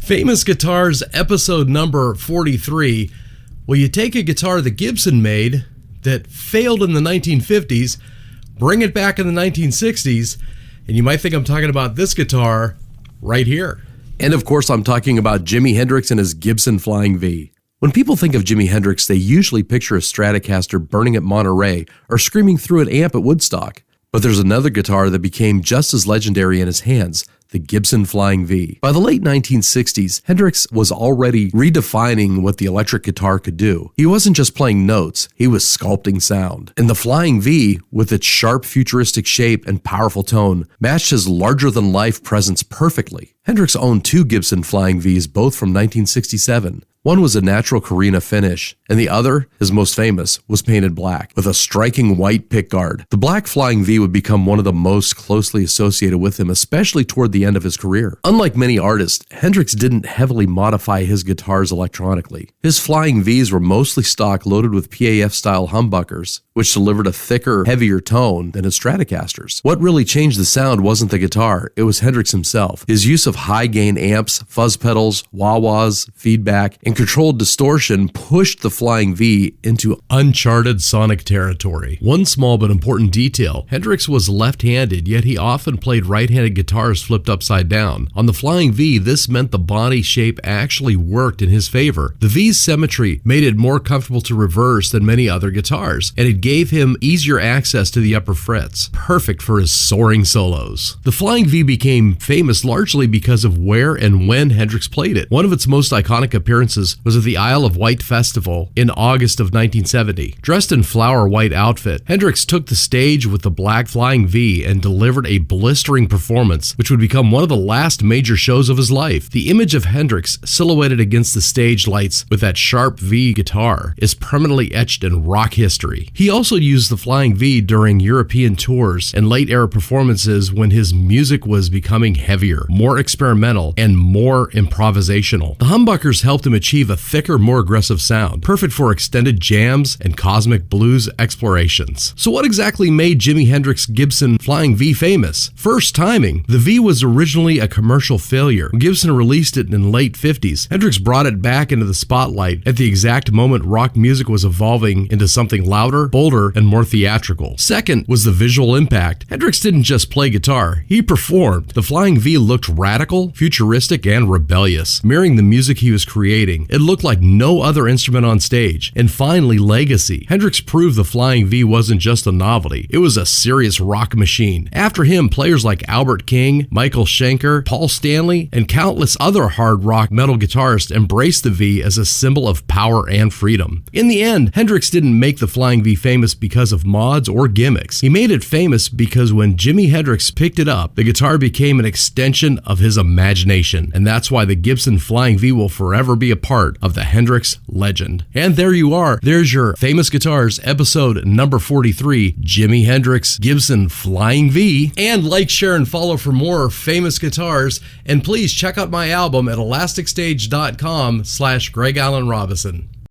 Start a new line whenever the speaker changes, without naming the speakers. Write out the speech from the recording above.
Famous Guitars, episode number 43. Well, you take a guitar that Gibson made that failed in the 1950s, bring it back in the 1960s, and you might think I'm talking about this guitar right here. And of course, I'm talking about Jimi Hendrix and his Gibson Flying V. When people think of Jimi Hendrix, they usually picture a Stratocaster burning at Monterey or screaming through an amp at Woodstock. But there's another guitar that became just as legendary in his hands, the Gibson Flying V. By the late 1960s, Hendrix was already redefining what the electric guitar could do. He wasn't just playing notes, he was sculpting sound. And the Flying V, with its sharp futuristic shape and powerful tone, matched his larger-than-life presence perfectly. Hendrix owned two Gibson Flying Vs, both from 1967. One was a natural Carina finish, and the other, his most famous, was painted black, with a striking white pickguard. The black Flying V would become one of the most closely associated with him, especially toward the end of his career. Unlike many artists, Hendrix didn't heavily modify his guitars electronically. His Flying Vs were mostly stock loaded with PAF-style humbuckers, which delivered a thicker, heavier tone than his Stratocasters. What really changed the sound wasn't the guitar, it was Hendrix himself. His use of high-gain amps, fuzz pedals, wah-wahs, feedback, and controlled distortion pushed the Flying V into uncharted sonic territory. One small but important detail, Hendrix was left-handed, yet he often played right-handed guitars flipped upside down. On the Flying V, this meant the body shape actually worked in his favor. The V's symmetry made it more comfortable to reverse than many other guitars, and it gave him easier access to the upper frets, perfect for his soaring solos. The Flying V became famous largely because of where and when Hendrix played it. One of its most iconic appearances was at the Isle of Wight Festival in August of 1970. Dressed in flower white outfit, Hendrix took the stage with the black Flying V and delivered a blistering performance, which would become one of the last major shows of his life. The image of Hendrix silhouetted against the stage lights with that sharp V guitar is permanently etched in rock history. He also used the Flying V during European tours and late-era performances when his music was becoming heavier, more experimental, and more improvisational. The humbuckers helped him achieve a thicker, more aggressive sound, perfect for extended jams and cosmic blues explorations. So what exactly made Jimi Hendrix's Gibson Flying V famous? First, timing. The V was originally a commercial failure. When Gibson released it in the late 50s, Hendrix brought it back into the spotlight at the exact moment rock music was evolving into something louder, bolder, and more theatrical. Second was the visual impact. Hendrix didn't just play guitar, he performed. The Flying V looked radical, futuristic, and rebellious, mirroring the music he was creating. It looked like no other instrument on stage. And finally, legacy. Hendrix proved the Flying V wasn't just a novelty, it was a serious rock machine. After him, players like Albert King, Michael Schenker, Paul Stanley, and countless other hard rock metal guitarists embraced the V as a symbol of power and freedom. In the end, Hendrix didn't make the Flying V famous because of mods or gimmicks. He made it famous because when Jimi Hendrix picked it up, the guitar became an extension of his imagination. And that's why the Gibson Flying V will forever be a part of the Hendrix legend. And there you are. There's your Famous Guitars, episode number 43, Jimi Hendrix Gibson Flying V. And like, share, and follow for more famous guitars. And please check out my album at elasticStage.com/Greg Allen Robinson.